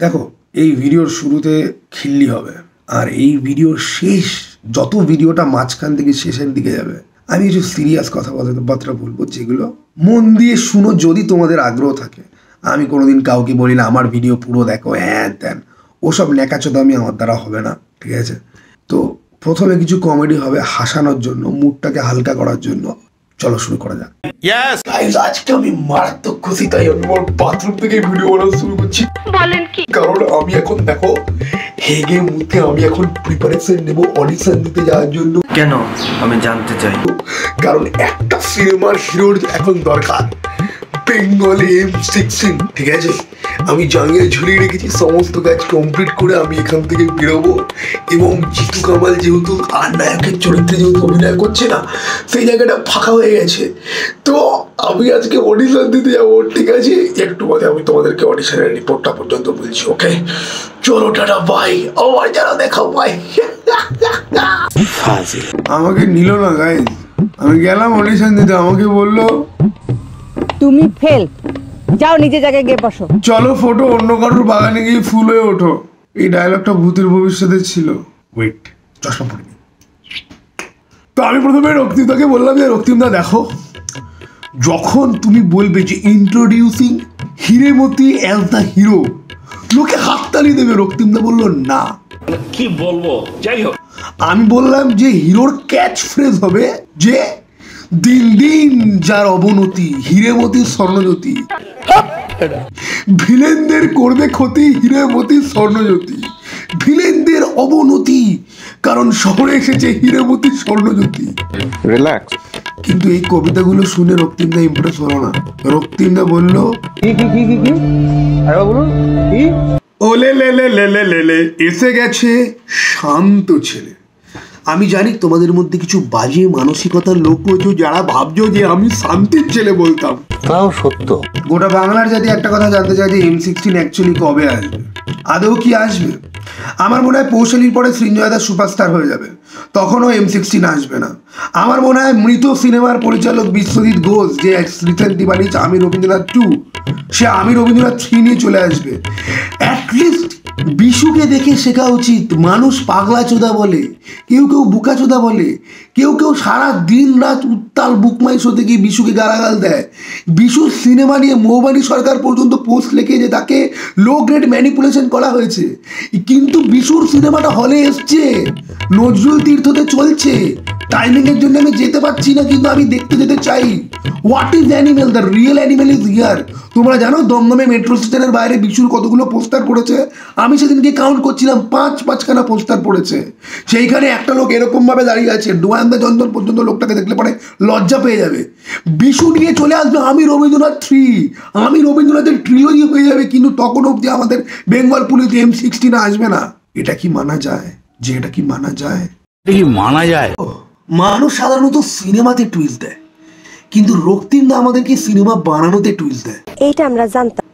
দেখো, এই ভিডিওর শুরুতে খিল্লি হবে, আর এই ভিডিওর শেষ যত ভিডিওটা মাঝখান থেকে শেষের দিকে যাবে, আমি কিছু সিরিয়াস কথাবার্তা বলবো, যেগুলো মন দিয়ে শুনো যদি তোমাদের আগ্রহ থাকে। আমি কোনোদিন কাউকে বলি না আমার ভিডিও পুরো দেখো হ্যাঁ ত্যান, ওসব ন্যাকাচোদা আমি আমার দ্বারা হবে না, ঠিক আছে? তো প্রথমে কিছু কমেডি হবে হাসানোর জন্য, মুডটাকে হালকা করার জন্য। চলো শুরু করা যাক। আজকে আমি মারাত্মক খুশি, তাই আমি আমার বাথরুম থেকে ভিডিও বানানো শুরু করছি। বলেন কি? কারণ আমি এখন দেখো হেগে মুতে আমি এখন প্রিপারেশন নেব অডিশন দিতে যাওয়ার জন্য। কেন আমি জানতে চাই। কারণ একটা সিনেমার হিরোর এখন দরকার, বেঙ্গলি M16, ঠিক আছে? আমি জাঙ্গিয়ে ঝুলিয়ে রেখেছি, সমস্ত কাজ কমপ্লিট করে আমি এখান থেকে বেরোবো। এবং জিতু কামাল যেহেতু আর নায়কের চরিত্রে যেহেতু অভিনয় করছে না, সেই জায়গাটা ফাঁকা হয়ে গেছে। তো আমি আজকে অডিশন দিতে যাবো, ঠিক আছে? একটু বাদে আমি তোমাদেরকে অডিশনের রিপোর্টটা পর্যন্ত বলছি, ওকে? চলো টাটা, বাই। আমার যারা দেখা বাই। আমাকে নিল না গাইজ, আমি গেলাম অডিশন দিতে, আমাকে বললো তুমি ফেল, যাও নিজে জায়গায় গিয়ে বসো। চলো ফটো অন্য কারোর বাগানে গিয়ে ফুল হয়ে ওঠো। এই ডায়লগটা ভূতের ভবিষ্যতে ছিল। ওয়েট, চশমা পরে নি। তো আমি প্রথমে রক্তিমদাকে বললাম যে রক্তিমদা দেখো, যখন তুমি বলবে যে ইন্ট্রোডিউসিং হিরেমতি অ্যাজ দ্য হিরো, লোকে হাততালি দেবে। রক্তিমদা বললো না, কি বলবো, যাই হোক। আমি বললাম যে হিরোর ক্যাচ ফ্রেজ হবে যে দিন দিন যার অবনতি, হিরেমতির স্বর্ণজ্যোতি, ভিলেনদের করবে ক্ষতি, হিরেমতির স্বর্ণজ্যোতি, ভিলেনদের অবনতি, কারণ শহরে এসেছে হিরেমতির স্বর্ণজ্যোতি। রিল্যাক্স। কিন্তু এই কবিতাগুলো শুনে রক্তিমদা ইমপ্রেস হলো না। রক্তিমদা বলল ওলে লে লে লে লে লে লে, এসে গেছে শান্ত ছেলে। আমি জানি তোমাদের মধ্যে কিছু বাজে মানসিকতার লোক রয়েছে যারা ভাবছো যে আমি শান্তির ছেলে বলতাম। তাও সত্য। গোটা বাংলার জাতি একটা কথা জানতে চাই যে M16 অ্যাকচুয়ালি কবে আসবে, আদৌ কি আসবে? আমার মনে হয় পৌশালীর পরে সৃঞ্জয়দা সুপারস্টার হয়ে যাবে, তখনও M16 আসবে না। আমার মনে হয় মৃত সিনেমার পরিচালক বিশ্বজিৎ ঘোষ যে রিসেন্টলি বানিয়েছে আমি রবীন্দ্রনাথ 2, সে আমি রবীন্দ্রনাথ 3 নিয়ে চলে আসবে। অ্যাটলিস্ট বিশুকে দেখে শেখা উচিত। মানুষ পাগলা চোদা বলে, কেউ কেউ বুকা চোদা বলে, কেউ কেউ সারা দিন রাত উত্তাল বুকমাই শোতে গিয়ে বিশুকে গালাগাল দেয়। বিশুর সিনেমা নিয়ে মৌবানী সরকার পর্যন্ত পোস্ট লিখে যে তাকে লো গ্রেড ম্যানিপুলেশন করা হয়েছে। কিন্তু বিশুর সিনেমাটা হলে এসছে, নজরুল তীর্থতে চলছে, টাইমিংয়ের জন্য আমি যেতে পারছি না, কিন্তু আমি দেখতে যেতে চাই। What is animal? The real animal is here. তোমরা জানো দমদমে মেট্রো স্টেশনের বাইরে বিশুর কতগুলো পোস্টার পড়েছে? আমি সেদিনকে কাউন্ট করছিলাম, 5-5খানা পোস্টার পড়েছে। সেইখানে একটা লোক এরকম ভাবে দাঁড়িয়ে আছে, ডোয়ান্দা জঞ্জন পর্যন্ত লোকটাকে দেখলে পরে লজ্জা পেয়ে যাবে। বিশু নিয়ে চলে আসবে আমি রবীন্দ্রনাথ 3, আমি রবীন্দ্রনাথের ট্রিলজি হয়ে যাবে, কিন্তু তখন অব্দি আমাদের বেঙ্গল পুলিশ M16 আসবে না। এটা কি মানা যায়? যে এটা কি মানা যায়? মানা যায়? মানুষ সাধারণত সিনেমাতে টুইস্ট দেয়, কিন্তু রক্তিমদা আমাদেরকে সিনেমা বানানোতে টুইস্ট দেয়। এইটা আমরা জানতাম।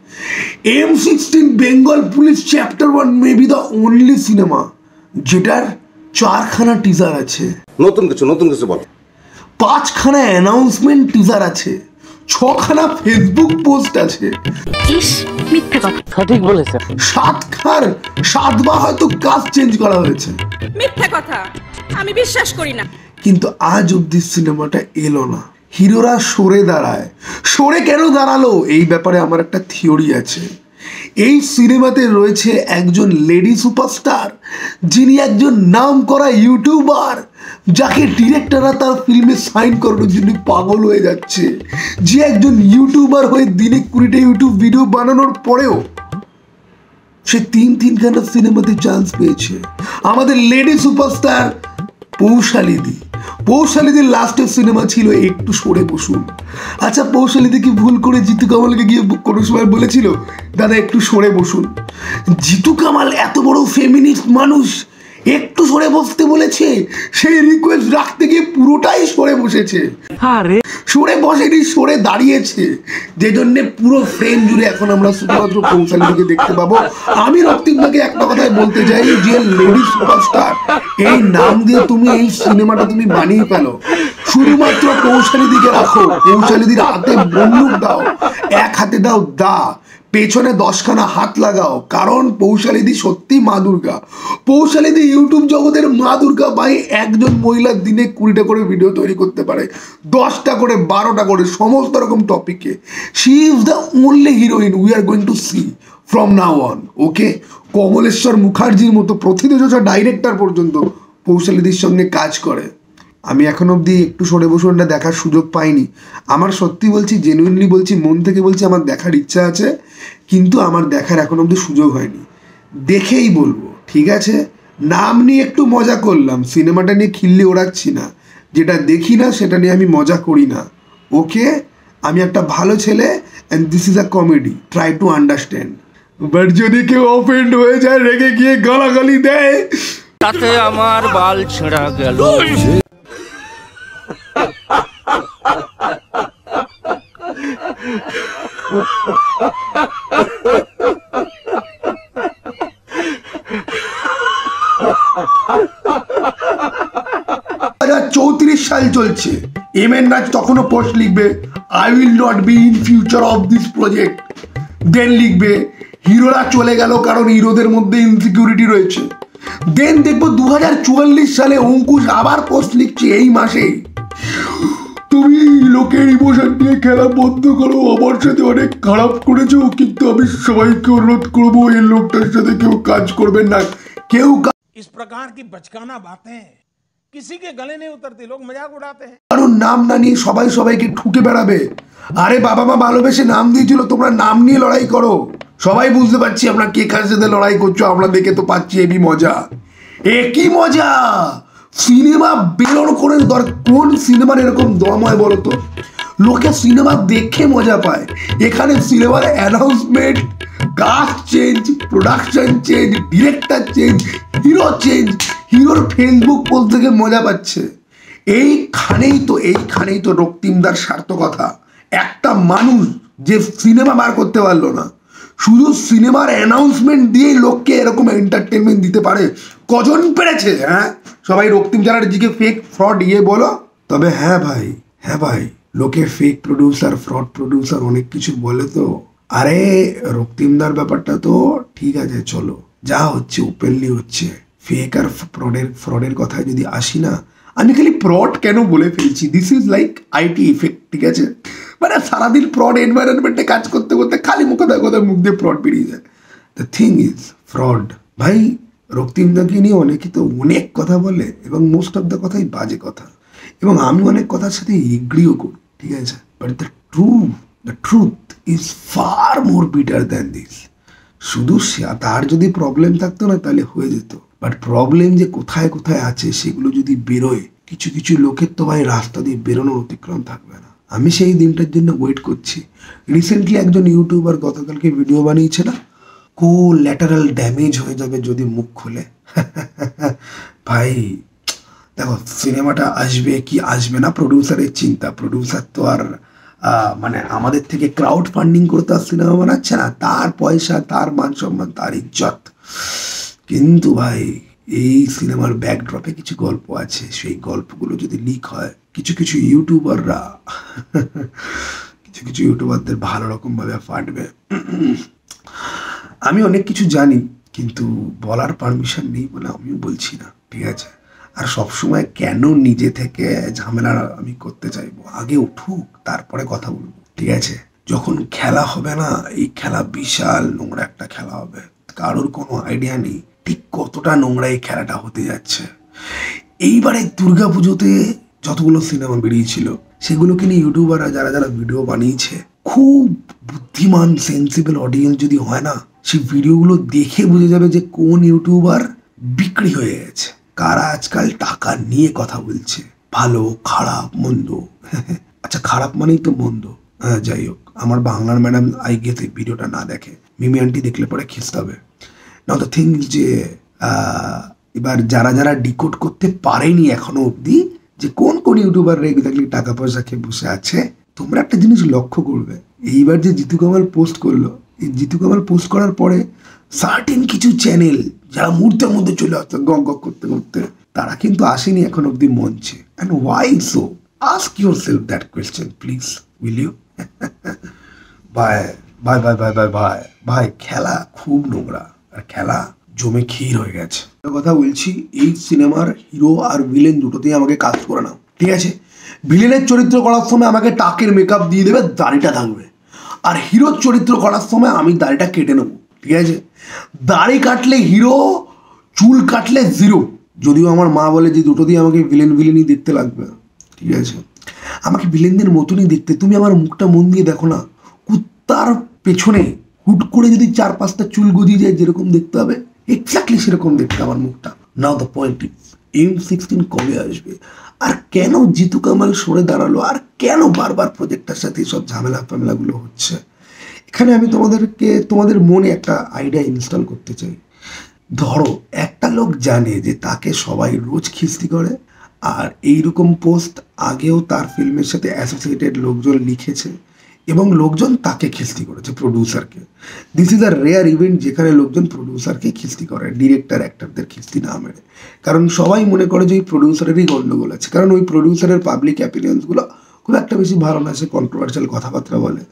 M16 Bengal police chapter 1 may be the only cinema যেটার 4খানা টিজার আছে। নতুন কিছু বল। 5খানা অ্যানাউন্সমেন্ট টিজার আছে, 6খানা ফেসবুক পোস্ট আছে। ইস, মিথ্যা কথা। সঠিক বলেছে। 7বার হয়তো কাজ চেঞ্জ করা হয়েছে। মিথ্যা কথা, আমি বিশ্বাস করি না। কিন্তু আজ অব্দি সিনেমাটা এলো না। হিরোরা সরে দাঁড়ায়। সরে কেন দাঁড়ালো? এই ব্যাপারে আমার একটা থিওরি আছে। এই সিনেমাতে রয়েছে একজন লেডি সুপারস্টার, যিনি একজন নামকরা ইউটিউবার, যাকে ডিরেক্টররা তার ফিল্মে সাইন করানোর জন্য পাগল হয়ে যাচ্ছে। যে একজন ইউটিউবার হয়ে দিনে 20টা ইউটিউব ভিডিও বানানোর পরেও সে 3খানা সিনেমাতে চান্স পেয়েছে। আমাদের লেডি সুপারস্টার পৌশালীদির লাস্টের সিনেমা ছিল একটু সরে বসুন। আচ্ছা, পৌশালীদি কি ভুল করে জিতু কামালকে গিয়ে কোনো সময় বলেছিল দাদা একটু সরে বসুন? জিতু কামাল এত বড় ফেমিনিস্ট মানুষ, একটু সরে বসতে বলেছে, সেই রিকোয়েস্ট রাখতে গিয়ে পুরোটাই সরে বসেছে। সরে বসেনি, সরে দাঁড়িয়েছে, যে জন্যে পুরো ফ্রেম জুড়ে এখন আমরা শুধুমাত্র পৌশালীদিকে দেখতে পাবো। আমি রক্তিমদাকে একটা কথাই বলতে চাই যে লেডি সুপারস্টার এই নাম দিয়ে তুমি এই সিনেমাটা তুমি বানিয়ে ফেলো, শুধুমাত্র পৌশালীদিকে রাখো, পৌশালীদির হাতে বন্দুক দাও, এক হাতে দাও দা, পেছনে 10খানা হাত লাগাও, কারণ পৌশালিদি সত্যি মা দুর্গা। পৌশালিদি ইউটিউব জগতের মা দুর্গা ভাই। একজন মহিলার দিনে 20টা করে ভিডিও তৈরি করতে পারে, 10টা করে 12টা করে সমস্ত রকম টপিকে। She is the only heroine we are going to see from now on. Okay, Kamleshwar মুখার্জির মতো প্রথিতযশা ডাইরেক্টর পর্যন্ত পৌশালিদির সঙ্গে কাজ করে। আমি এখন অবধি একটু সরে বসে ওটা দেখার সুযোগ পাইনি। আমার সত্যি বলছি, জেনুইনলি বলছি, মন থেকে বলছি, আমার দেখার ইচ্ছা আছে, কিন্তু আমার দেখার এখন অবধি সুযোগ হয়নি। দেখেই বলবো, ঠিক আছে? নাম নিয়ে একটু মজা করলাম, সিনেমাটা নিয়ে খিল্লি ওড়াচ্ছি না। যেটা দেখি না সেটা নিয়ে আমি মজা করি না। ওকে, আমি একটা ভালো ছেলে, and this is a comedy, try to understand. But যদি কেউ অফেন্ড হয়ে যায়, রেগে গিয়ে গালাগালি দেয়, তাতে আমার বাল ছেঁড়া গেল। সাল চলছে, এম এন রাজ তখনও পোস্ট লিখবে, I will not be in future of this project. Then লিখবে, হিরোরা চলে গেল কারণ হিরোদের মধ্যে ইনসিকিউরিটি রয়েছে। দেন দেখবো 2044 সালে অঙ্কুশ আবার পোস্ট লিখছে এই মাসেই, তুমি লোকের ইমোশন নিয়ে খেলা বন্ধ করো, আমার সাথে অনেক খারাপ করেছো, কিন্তু আমি সবাইকে অনুরোধ করবো এই লোকটার সাথে কেউ কাজ করবেন না। কেউ इस प्रकार की बचकाना बातें किसी के गले नहीं उतरती, लोग मजाक उड़ाते हैं। কারণ নাম না নিয়ে সবাই সবাইকে ঠুকে বেড়াবে। আরে বাবা মা ভালোবেসে নাম দিয়েছিল, তোমরা নাম নিয়ে লড়াই করো। সবাই বুঝতে পারছি আমরা কে কার সাথে লড়াই করছো, আমরা দেখে তো পাচ্ছি এবি মজা। একই মজা সিনেমা বেরোনো করে কোন সিনেমার এরকম দম হয় বলো তো? লোকে সিনেমা দেখে মজা পায়, এখানে সিনেমার announcement, cast change, production change, director change, hero change, হিরোর ফেসবুক পোস্ট থেকে মজা পাচ্ছে। এইখানেই তো রক্তিমদার সার্থকতা। একটা মানুষ যে সিনেমা বার করতে পারলো না, শুধু সিনেমার অ্যানাউন্সমেন্ট দিয়ে লোককে এরকম এন্টারটেনমেন্ট দিতে পারে, কজন পেরেছে? হ্যাঁ, সবাই রক্তিম চ্যাটার্জিকে ফেক ফ্রড বলো। তবে হ্যাঁ ভাই, লোকে ফেক প্রডিউসার, ফ্রড প্রডিউসার অনেক কিছু বলে তো। আরে রক্তিমদার ব্যাপারটা তো ঠিক আছে, চলো, যা হচ্ছে ওপেনলি হচ্ছে। ফেক আর ফ্রডের কথায় যদি আসি না, আমি খালি ফ্রড কেন বলে ফেলছি, this is like IT effect, ঠিক আছে? মানে সারাদিন ফ্রড এনভায়রনমেন্টে কাজ করতে করতে খালি কোথায় মুখ দিয়ে ফ্রড বেরিয়ে যায়। The thing is fraud. ভাই রক্তিমদাকে নিয়ে অনেকে তো অনেক কথা বলে, এবং মোস্ট অফ দ্য কথাই বাজে কথা, এবং আমি অনেক কথার সাথে এগ্রিও করি, ঠিক আছে? But the truth is far more bitter than this. শুধু তার যদি প্রবলেম থাকতো না তাহলে হয়ে যেত, বাট প্রবলেম যে কোথায় কোথায় আছে সেগুলো যদি বেরোয়, কিছু লোকের তো ভাই রাস্তা দিয়ে বেরোনোর অতিক্রম থাকবে না। আমি সেই দিনটার জন্য ওয়েট করছি। রিসেন্টলি একজন ইউটিউবার গতকালকে ভিডিও বানিয়েছে না, কোল্যাটারাল ড্যামেজ হয়ে যাবে যদি মুখ খোলে। ভাই দেখো, সিনেমাটা আসবে কি আসবে না প্রডিউসারের চিন্তা। প্রডিউসার তো আর মানে আমাদের থেকে ক্রাউড ফান্ডিং করে তার সিনেমা বানাচ্ছে না, তার পয়সা, তার মান সম্মান, তার ইজ্জত। কিন্তু ভাই এই সিনেমার ব্যাকড্রপে কিছু গল্প আছে, সেই গল্পগুলো যদি লিক হয়, কিছু ইউটিউবারদের ভালো রকমভাবে ফাটবে। আমি অনেক কিছু জানি, কিন্তু বলার পারমিশন নেই বলে আমিও বলছি না, ঠিক আছে? আর সবসময় কেন নিজে থেকে ঝামেলা আমি করতে চাইবো? আগে উঠুক, তারপরে কথা বলবো, ঠিক আছে? যখন খেলা হবে না, এই খেলা বিশাল নোংরা একটা খেলা হবে, কারোর কোনো আইডিয়া নেই ঠিক কতটা নোংরা এই খেলাটা হতে যাচ্ছে। এইবারে দুর্গাপুজোতে যতগুলো সিনেমা বেরিয়েছিল, সেগুলোকে নিয়ে ইউটিউবাররা যারা ভিডিও বানিয়েছে, খুব বুদ্ধিমান সেন্সিবল অডিয়েন্স যদি হয় না, সেই ভিডিওগুলো দেখে বুঝে যাবে যে কোন ইউটিউবার বিক্রি হয়ে গেছে, কারা আজকাল টাকা নিয়ে কথা বলছে, ভালো খারাপ মন্দ। আচ্ছা, খারাপ মানেই তো মন্দ। হ্যাঁ, যাই হোক, আমার বাংলার ম্যাডাম আই গেছে ভিডিওটা না দেখে, মিমি আন্টি দেখলে পরে খিস্তে হবে। নাও দ্য থিং যে এবার যারা ডিকোড করতে পারেনি এখনো অবধি যে কোন ইউটিউবার রেগুলারলি টাকা পয়সা খেয়ে বসে আছে, তোমরা একটা জিনিস লক্ষ্য করবে। এইবার যে জিতু কামাল পোস্ট করলো, এই জিতু কামাল পোস্ট করার পরে সার্টেন কিছু চ্যানেল যারা মুহূর্তের মধ্যে চলে আসতো গক করতে করতে, তারা কিন্তু আসেনি এখন অব্দি মঞ্চে। And why so? Ask your self that question please, will you? Bye. ভাই ভাই ভাই ভাই ভাই ভাই খেলা খুব নোংরা, আর খেলা জমে ক্ষীর হয়ে গেছে। কথা বলছি, এই সিনেমার হিরো আর ভিলেন দুটোতেই আমাকে কাজ করে নাও, ঠিক আছে? ভিলেনের চরিত্র করার সময় আমাকে টাকের মেকআপ দিয়ে দেবে, দাড়িটা থাকবে। আর হিরোর চরিত্র করার সময় আমি দাড়িটা কেটে নেবো, ঠিক আছে? দাড়ি কাটলে হিরো, চুল কাটলে জিরো। যদিও আমার মা বলে যে দুটো দিয়ে আমাকে ভিলেনই দেখতে লাগবে, ঠিক আছে? আমাকে ভিলেনদের মতনই দেখতে। তুমি আমার মুখটা মন দিয়ে দেখো না, কুত্তার পেছনে হুট করে যদি 4-5টা চুল গজিয়ে যায় যেরকম দেখতে হবে, এক্স্যাক্টলি সেরকম দেখতে আমার মুখটা। নাও দ্য পয়েন্ট ইজ, M16 কবে আসবে? আর কেন জিতু কামাল সরে দাঁড়ালো? আর কেন বারবার প্রজেক্টটার সাথে সব ঝামেলাগুলো হচ্ছে? এখানে আমি তোমাদের মনে একটা আইডিয়া ইনস্টল করতে চাই। ধরো একটা লোক জানে যে তাকে সবাই রোজ খিস্তি করে, আর এইরকম পোস্ট আগেও তার ফিল্মের সাথে অ্যাসোসিয়েটেড লোকজন লিখেছে এবং লোকজন তাকে খিস্তি করেছে, প্রডিউসারকে। This is a rare event যেখানে লোকজন প্রডিউসারকে খিস্তি করে, ডিরেক্টর অ্যাক্টরদের খিস্তি না মেরে। কারণ সবাই মনে করে যে ওই প্রডিউসারেরই গণ্ডগোল আছে, কারণ ওই প্রডিউসারের পাবলিক অ্যাপিয়ারেন্সগুলো খুব একটা বেশি ভালো না, সে কন্ট্রোভার্সিয়াল কথাবার্তা বলে,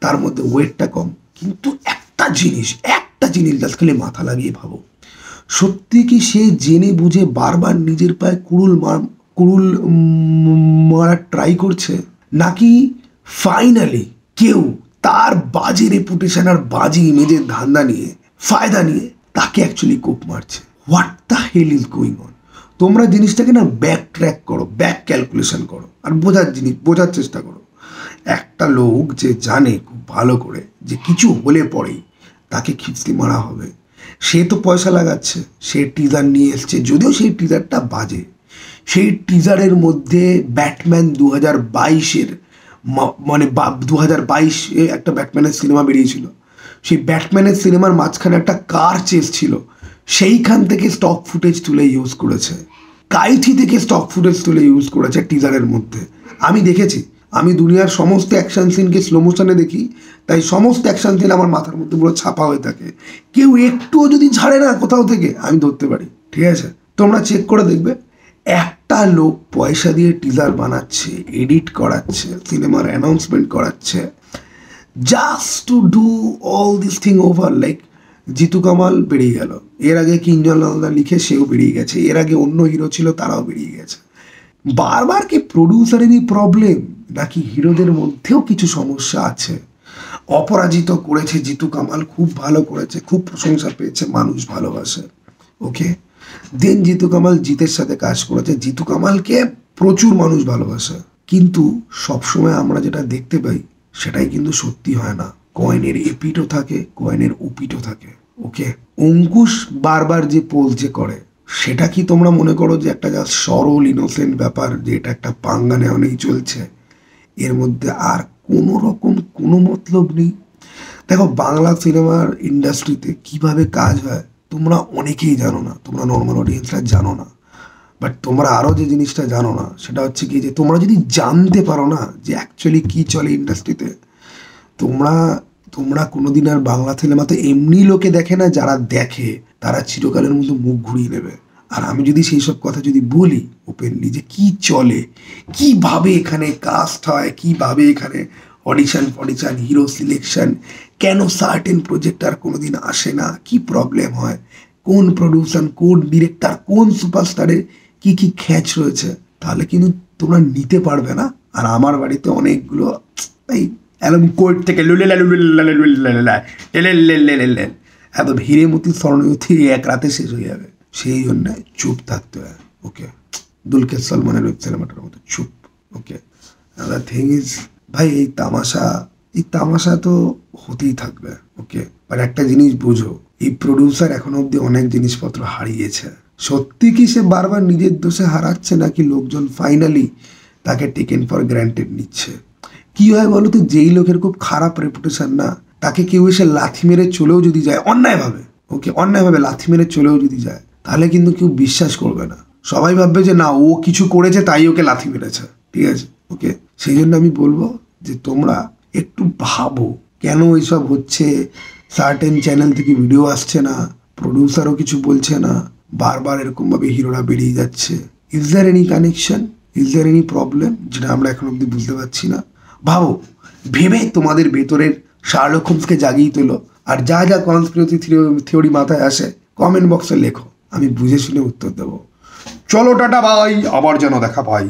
তার মধ্যে ওয়েটটা কম। কিন্তু একটা জিনিস জাস্ট খালি মাথা লাগিয়ে ভাবো, সত্যি কি সে জেনে বুঝে বারবার নিজের পায়ে কুড়ুল মারার ট্রাই করছে, নাকি ফাইনালি কেউ তার বাজে রেপুটেশন আর বাজে ইমেজের ধান্দা নিয়ে, ফায়দা নিয়ে তাকে অ্যাকচুয়ালি কোপ মারছে? What the hell is going on? তোমরা জিনিসটাকে না ব্যাক ট্র্যাক করো, ব্যাক ক্যালকুলেশন করো, আর বোঝার চেষ্টা করো। একটা লোক যে জানে খুব ভালো করে যে কিছু হলে পরেই তাকে খিস্তি মারা হবে, সে তো পয়সা লাগাচ্ছে, সে টিজার নিয়ে এসছে, যদিও সেই টিজারটা বাজে। সেই টিজারের মধ্যে ব্যাটম্যান 2022-এর মানে 2022-এ একটা ব্যাটম্যানের সিনেমা বেরিয়েছিল, সেই ব্যাটম্যানের সিনেমার মাঝখানে একটা কার চেস ছিল, সেইখান থেকে স্টক ফুটেজ তুলে ইউজ করেছে, কাইথি থেকে স্টক ফুটেজ তুলে ইউজ করেছে টিজারের মধ্যে। আমি দেখেছি, আমি দুনিয়ার সমস্ত অ্যাকশন সিনকে স্লো মোশনে দেখি, তাই সমস্ত অ্যাকশন সিন আমার মাথার মধ্যে পুরো ছাপা হয়ে থাকে। কেউ একটুও যদি ছাড়ে না কোথাও থেকে, আমি ধরতে পারি, ঠিক আছে? তোমরা চেক করে দেখবে, একটা লোক পয়সা দিয়ে টিজার বানাচ্ছে, এডিট করাচ্ছে, সিনেমার অ্যানাউন্সমেন্ট করাচ্ছে, just to do all this thing over. Like Jitu Kamal বেরিয়ে গেল, এর আগে কিঞ্জল নালদা লিখে সেও বেরিয়ে গেছে, এর আগে অন্য হিরো ছিল তারাও বেরিয়ে গেছে। বারবার কি প্রডিউসারেরই প্রবলেম, নাকি হিরোদের মধ্যেও কিছু সমস্যা আছে? অপরাজিত করেছে জিতু কামাল, খুব ভালো করেছে, খুব প্রশংসা পেয়েছে, মানুষ ভালোবাসে, ওকে। দেন জিতু কামাল জিতের সাথে কাজ করেছে, জিতু কামালকে প্রচুর মানুষ ভালোবাসে, কিন্তু সবসময় আমরা যেটা দেখতে পাই সেটাই কিন্তু সত্যি হয় না। কয়েনের এপিটও থাকে, কয়েনের ওপিটও থাকে, ওকে। অঙ্কুশ বারবার যে পোজ যে করে, সেটা কি তোমরা মনে করো যে একটা যা সরল ইনোসেন্ট ব্যাপার, যে এটা একটা পাঙ্গা নেওয়ানেই চলছে, এর মধ্যে আর কোনো রকম কোনো মতলব নেই? দেখো, বাংলা সিনেমার ইন্ডাস্ট্রিতে কিভাবে কাজ হয় তোমরা অনেকেই জানো না, তোমরা নর্মাল অডিয়েন্সরা জানো না। বাট তোমরা আরও যে জিনিসটা জানো না সেটা হচ্ছে কি, যে তোমরা যদি জানতে পারো না যে অ্যাকচুয়ালি কী চলে ইন্ডাস্ট্রিতে, তোমরা কোনোদিন আর বাংলা সিনেমাতে এমনি লোকে দেখে না, যারা দেখে তারা চিরকালের মতো মুখ ঘুরিয়ে নেবে। আর আমি যদি সেই সব কথা যদি বলি ওপেনলি, যে কি চলে, কিভাবে এখানে কাস্ট হয়, কিভাবে এখানে অডিশন হিরো সিলেকশন, কেন সার্টেন প্রজেক্ট আর কোনোদিন আসে না, কি প্রবলেম হয়, কোন প্রডিউসার, কোন ডিরেক্টর, কোন সুপারস্টারের কি কি খ্যাচ রয়েছে, তাহলে কিন্তু তোমরা নিতে পারবে না। আর আমার বাড়িতে অনেকগুলো এই অ্যালবাম কোর্ট থেকে এত ভিড়ে মতি স্বর্ণয়ুথি এক রাতে শেষ হয়ে যাবে, সেই জন্য চুপ থাকতে হয়, ওকে। দুলকের সলমানের ওয়েব সিনেমাটার মতো চুপ, ওকে। দ্য থিং ইজ, ভাই এই তামাশা তো হতেই থাকবে, ওকে। বাট একটা জিনিস বুঝো, এই প্রডিউসার এখনো অব্দি অনেক জিনিসপত্র হারিয়েছে। সত্যি কি সে বারবার নিজের দোষে হারাচ্ছে, নাকি লোকজন ফাইনালি তাকে টেকেন ফর গ্র্যান্টেড নিচ্ছে? কি হয় বলো তো, যেই লোকের খুব খারাপ রেপুটেশন না, তাকে কেউ এসে লাথি মেরে চলেও যদি যায় অন্যায়ভাবে, ওকে, অন্যায়ভাবে লাথি মেরে চলেও যদি যায়, তাহলে কিন্তু কেউ বিশ্বাস করবে না। সবাই ভাববে যে না, ও কিছু করেছে তাই ওকে লাথি মেরেছে, ঠিক আছে, ওকে। সেই জন্য আমি বলবো যে তোমরা একটু ভাবো কেন এইসব হচ্ছে। সার্টেন চ্যানেল থেকে ভিডিও আসছে না, প্রডিউসারও কিছু বলছে না, বারবার এরকমভাবে হিরোরা বেরিয়ে যাচ্ছে। Is there any connection, is there any problem, যেটা আমরা এখন অব্দি বুঝতে পারছি না? ভাবো, ভেবে তোমাদের ভেতরের শার্লক হোমসকে জাগিয়ে তোলো, আর যা যা কনস্পিরেসি থিওরি মাথায় আসে কমেন্ট বক্সে লেখো, আমি বুঝে শুনে উত্তর দেবো। চলো টাটা ভাই, আবার যেন দেখা পাই।